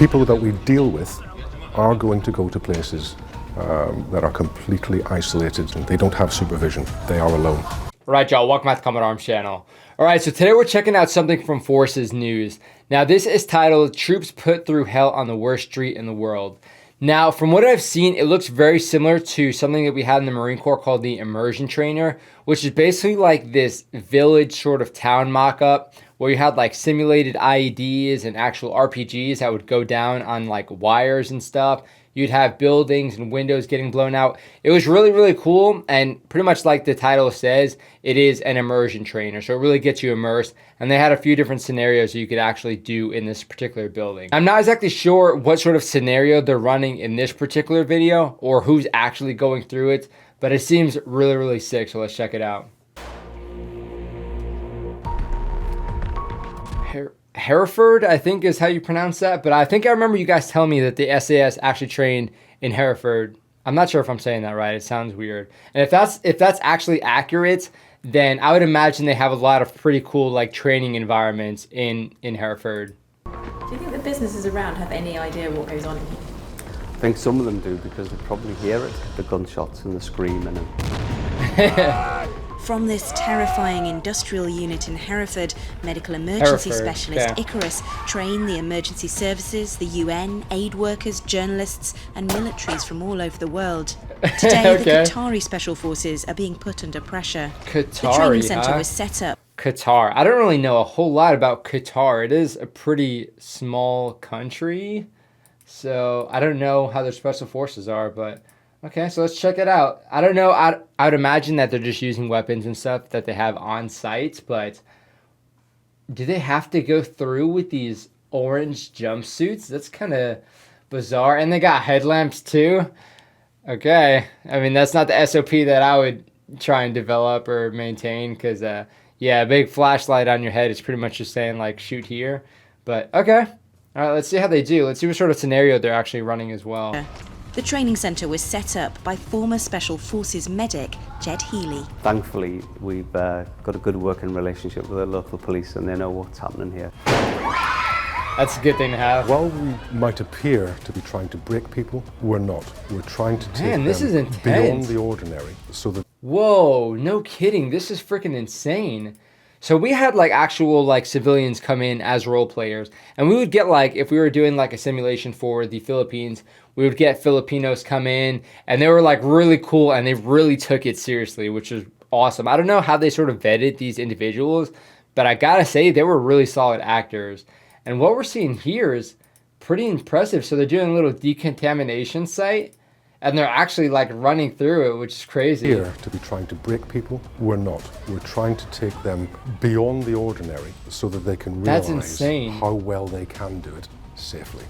people that we deal with are going to go to places that are completely isolated and they don't have supervision. They are alone. All right, y'all, welcome back to Combat Arms channel. All right, so today we're checking out something from Forces News. Now, this is titled, Troops Put Through Hell on the Worst Street in the World. Now, from what I've seen, it looks very similar to something that we had in the Marine Corps called the Immersion Trainer, which is basically like this village sort of town mock-up where you had like simulated IEDs and actual RPGs that would go down on like wires and stuff. You'd have buildings and windows getting blown out. It was really, really cool. And pretty much like the title says, it is an immersion trainer. So it really gets you immersed. And they had a few different scenarios that you could actually do in this particular building. I'm not exactly sure what sort of scenario they're running in this particular video or who's actually going through it, but it seems really, really sick. So let's check it out. Hereford, I think is how you pronounce that, but I think I remember you guys telling me that the SAS actually trained in Hereford. I'm not sure if I'm saying that right. It sounds weird. And if that's actually accurate, then I would imagine they have a lot of pretty cool like training environments in Hereford. Do you think the businesses around have any idea what goes on in here? I think some of them do because they probably hear it, the gunshots and the screaming. And From this terrifying industrial unit in Hereford, medical emergency specialist Icarus trained the emergency services, the UN, aid workers, journalists and militaries from all over the world. Today, the Qatari special forces are being put under pressure. The training center was set up. Qatar. I don't really know a whole lot about Qatar. It is a pretty small country, so I don't know how their special forces are, but okay, so let's check it out. I don't know. I would imagine that they're just using weapons and stuff that they have on site, but do they have to go through with these orange jumpsuits? That's kind of bizarre. And they got headlamps too. Okay. I mean, that's not the SOP that I would try and develop or maintain because, yeah, a big flashlight on your head is pretty much just saying, like, shoot here. But, okay. All right, let's see how they do. Let's see what sort of scenario they're actually running as well. The training centre was set up by former Special Forces medic Jed Healy. thankfully, we've got a good working relationship with the local police and they know what's happening here. That's a good thing to have. While we might appear to be trying to break people, we're not. We're trying to take them beyond the ordinary so that... Whoa, no kidding. This is freaking insane. So we had like actual like civilians come in as role players, and we would get like, if we were doing like a simulation for the Philippines, we would get Filipinos come in and they were like really cool and they really took it seriously, which was awesome. I don't know how they sort of vetted these individuals, but I gotta say they were really solid actors. And what we're seeing here is pretty impressive. So they're doing a little decontamination site and they're actually like running through it, which is crazy. Here to be trying to break people, we're not. We're trying to take them beyond the ordinary so that they can realize how well they can do it safely.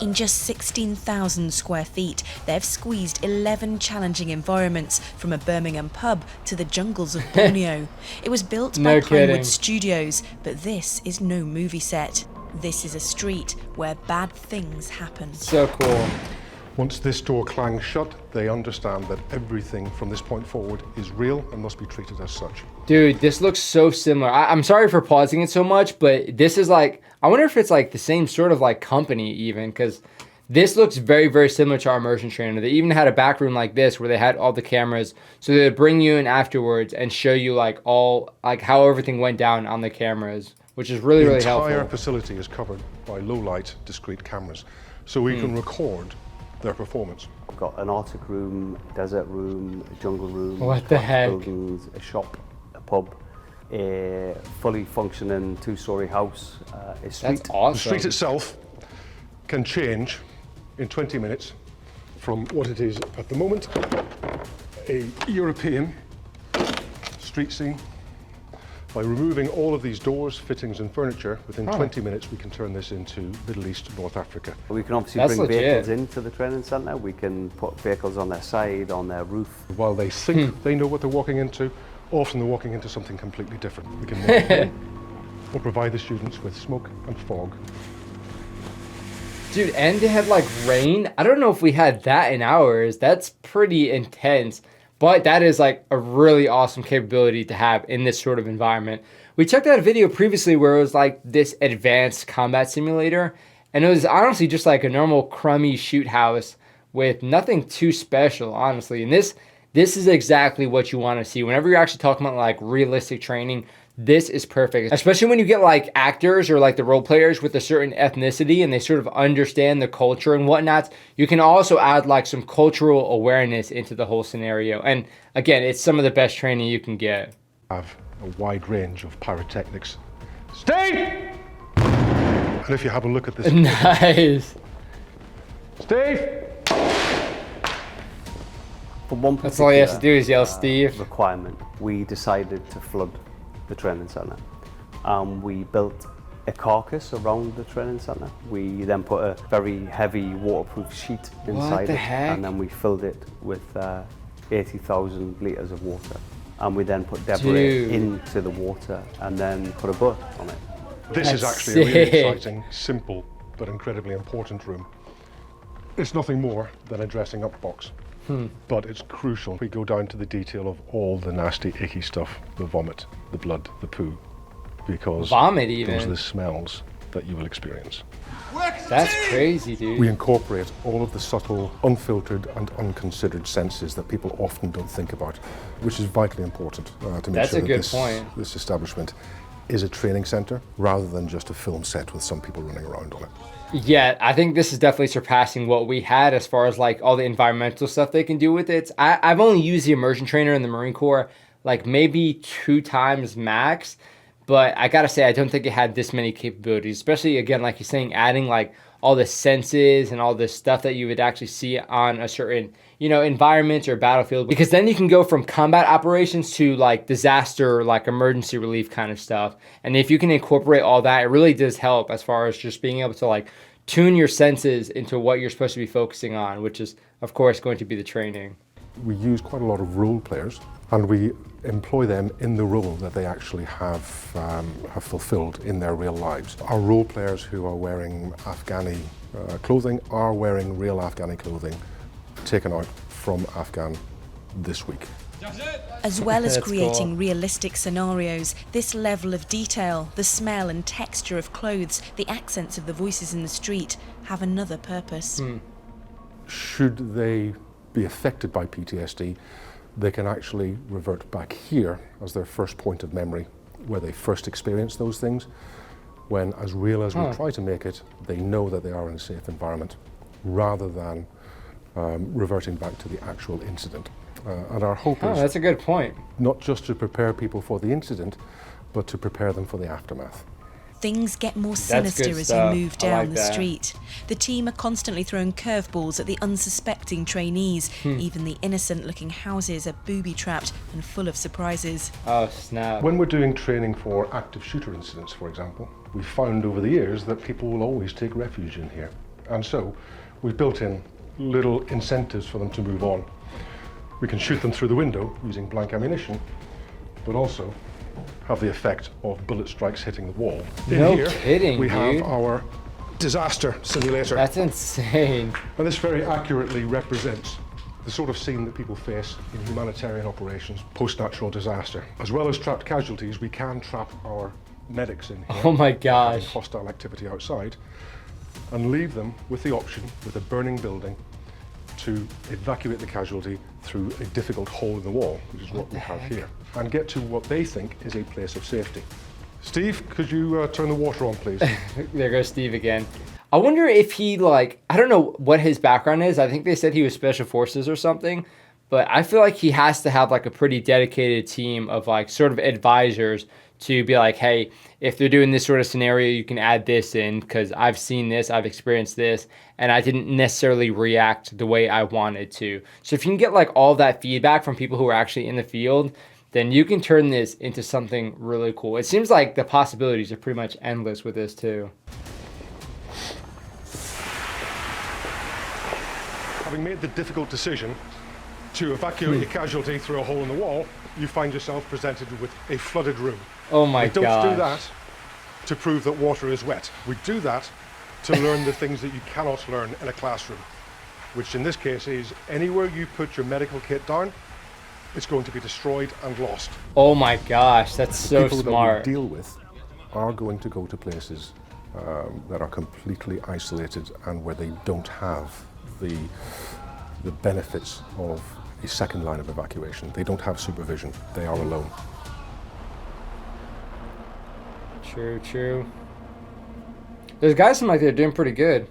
In just 16,000 square feet, they've squeezed 11 challenging environments from a Birmingham pub to the jungles of Borneo. It was built by Pinewood Studios, but this is no movie set. This is a street where bad things happen. So cool. Once this door clangs shut, they understand that everything from this point forward is real and must be treated as such. Dude, this looks so similar. I'm sorry for pausing it so much, but this is like, I wonder if it's like the same sort of like company even, because this looks very, very similar to our immersion trainer. They even had a back room like this where they had all the cameras, so they'd bring you in afterwards and show you like all, like how everything went down on the cameras, which is really, really helpful. The entire facility is covered by low-light, discrete cameras, so we can record their performance. We've got an Arctic room, desert room, a jungle room, what the heck? buildings, a shop, a pub, a fully functioning two-story house, a street. That's awesome. The street itself can change in 20 minutes from what it is at the moment, a European street scene. By removing all of these doors, fittings and furniture, within 20 minutes we can turn this into Middle East, North Africa. We can obviously bring vehicles into the training centre. We can put vehicles on their side, on their roof. While they think they know what they're walking into, often they're walking into something completely different. We can walk in or provide the students with smoke and fog. Dude, and they had like rain. I don't know if we had that in ours. That's pretty intense. But that is like a really awesome capability to have in this sort of environment We checked out a video previously where it was like this advanced combat simulator, and it was honestly just like a normal crummy shoot house with nothing too special, honestly. And this is exactly what you want to see. Whenever you're actually talking about like realistic training, this is perfect, especially when you get like actors or like the role players with a certain ethnicity and they sort of understand the culture and whatnot. You can also add like some cultural awareness into the whole scenario. And again, it's some of the best training you can get. Have a wide range of pyrotechnics. Steve! And if you have a look at this. Nice. Steve! For one That's all he has to do is yell, particular, Steve. requirement, we decided to flood the training centre. We built a carcass around the training centre. We then put a very heavy waterproof sheet inside the it, heck? and then we filled it with 80,000 litres of water. And we then put debris Dude. into the water and then put a boat on it. This is That's actually a really sick. exciting, simple, but incredibly important room. It's nothing more than a dressing up box, but it's crucial. We go down to the detail of all the nasty, icky stuff, the vomit, the blood, the poo, because Vomit those are even. the smells that you will experience. That's crazy, dude. We incorporate all of the subtle, unfiltered and unconsidered senses that people often don't think about, which is vitally important to make That's sure a that good this, point. this establishment is a training centre rather than just a film set with some people running around on it. Yeah, I think this is definitely surpassing what we had as far as like all the environmental stuff they can do with it. I've only used the immersion trainer in the Marine Corps like maybe 2 times max, but I gotta say I don't think it had this many capabilities, especially again like you're saying, adding like all the senses and all the stuff that you would actually see on a certain, you know, environment or battlefield, because then you can go from combat operations to like disaster, like emergency relief kind of stuff. And if you can incorporate all that, it really does help as far as just being able to like tune your senses into what you're supposed to be focusing on, which is of course going to be the training. We use quite a lot of role players and we employ them in the role that they actually have fulfilled in their real lives. Our role players who are wearing Afghani clothing are wearing real Afghani clothing taken out from Afghan this week. As well as That's creating cool. realistic scenarios, this level of detail, the smell and texture of clothes, the accents of the voices in the street, have another purpose. Should they be affected by PTSD, they can actually revert back here as their first point of memory, where they first experienced those things, when, as real as we try to make it, they know that they are in a safe environment, rather than reverting back to the actual incident. And our hope Oh, is that's a good point. not just to prepare people for the incident, but to prepare them for the aftermath. Things get more good sinister as you stuff. move I down like the that. street. The team are constantly throwing curveballs at the unsuspecting trainees. Even the innocent-looking houses are booby-trapped and full of surprises. Oh, snap. When we're doing training for active shooter incidents, for example, we've found over the years that people will always take refuge in here. And so we've built in little incentives for them to move on. We can shoot them through the window using blank ammunition, but also have the effect of bullet strikes hitting the wall. No kidding, we dude. have our disaster simulator. That's insane. And this very accurately represents the sort of scene that people face in humanitarian operations post-natural disaster. As well as trapped casualties, we can trap our medics in here. Oh my having gosh. hostile activity outside, and leave them with the option, with a burning building, to evacuate the casualty through a difficult hole in the wall, which is what we have here, and get to what they think is a place of safety. Steve, could you turn the water on, please? There goes Steve again. I wonder if he like, I don't know what his background is. I think they said he was special forces or something, but I feel like he has to have like a pretty dedicated team of like sort of advisors to be like, hey, if they're doing this sort of scenario, you can add this in because I've seen this, I've experienced this, and I didn't necessarily react the way I wanted to. So if you can get like all that feedback from people who are actually in the field, then you can turn this into something really cool. It seems like the possibilities are pretty much endless with this too. Having made the difficult decision to evacuate a casualty through a hole in the wall, you find yourself presented with a flooded room. Oh my We don't gosh. do that to prove that water is wet. We do that to learn the things that you cannot learn in a classroom, which in this case is anywhere you put your medical kit down, it's going to be destroyed and lost. Oh my gosh, that's so People smart. that we deal with are going to go to places that are completely isolated and where they don't have the benefits of a second line of evacuation. They don't have supervision. They are alone. True, true. Those guys seem like they're doing pretty good.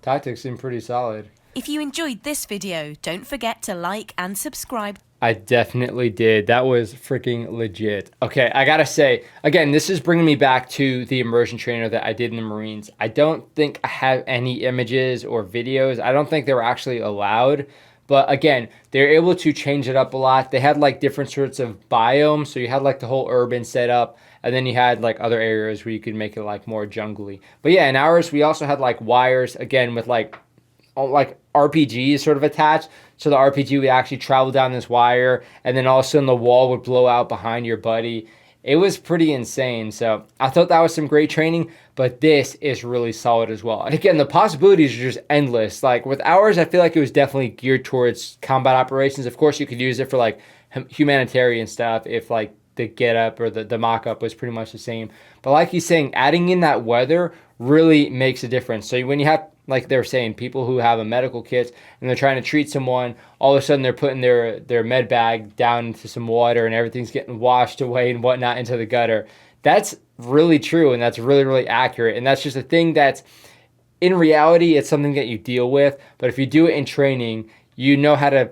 Tactics seem pretty solid. If you enjoyed this video, don't forget to like and subscribe. I definitely did. That was freaking legit. Okay, I gotta say, again, this is bringing me back to the immersion trainer that I did in the Marines. I don't think I have any images or videos. I don't think they were actually allowed. But again, they're able to change it up a lot. They had like different sorts of biomes. So you had like the whole urban setup, and then you had like other areas where you could make it like more jungly. But yeah, in ours, we also had like wires, again, with like RPGs sort of attached. So the RPG would actually travel down this wire, and then all of a sudden the wall would blow out behind your buddy. It was pretty insane. So I thought that was some great training, but this is really solid as well. And again, the possibilities are just endless. Like with ours, I feel like it was definitely geared towards combat operations. Of course, you could use it for like humanitarian stuff if like the get up or the mock up was pretty much the same. But like he's saying, adding in that weather really makes a difference. So when you have, like they're saying, people who have a medical kit and they're trying to treat someone, all of a sudden they're putting their med bag down into some water and everything's getting washed away and whatnot into the gutter. That's really true, and that's really, really accurate. And that's just a thing that's, in reality, it's something that you deal with. But if you do it in training, you know how to,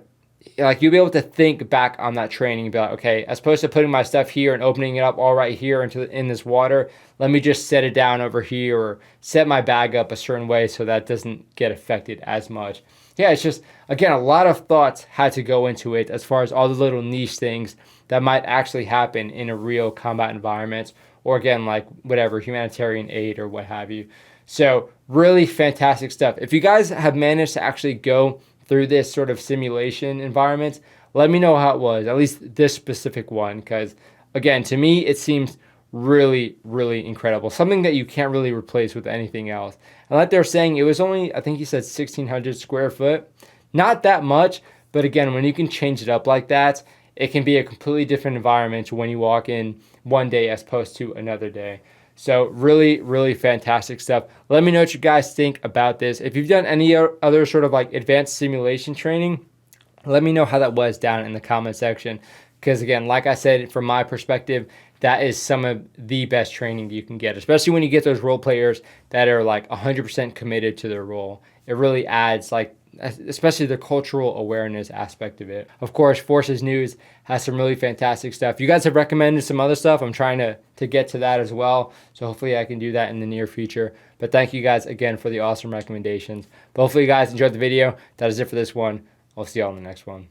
like, you'll be able to think back on that training and be like, okay, as opposed to putting my stuff here and opening it up all right here in this water, let me just set it down over here or set my bag up a certain way so that doesn't get affected as much. Yeah, it's just, again, a lot of thoughts had to go into it as far as all the little niche things that might actually happen in a real combat environment, or again, like whatever, humanitarian aid or what have you. So really fantastic stuff. If you guys have managed to actually go through this sort of simulation environment, let me know how it was, at least this specific one, because again, to me, it seems really, really incredible. Something that you can't really replace with anything else. And like they're saying, it was only, I think he said 1,600 square foot. Not that much, but again, when you can change it up like that, it can be a completely different environment when you walk in one day as opposed to another day. So really, really fantastic stuff. Let me know what you guys think about this. If you've done any other sort of like advanced simulation training, let me know how that was down in the comment section. Because again, like I said, from my perspective, that is some of the best training you can get, especially when you get those role players that are like 100% committed to their role. It really adds, like, especially the cultural awareness aspect of it. Of course, Forces News has some really fantastic stuff. You guys have recommended some other stuff. I'm trying to get to that as well. So hopefully I can do that in the near future. But thank you guys again for the awesome recommendations. But hopefully you guys enjoyed the video. That is it for this one. I'll see y'all in the next one.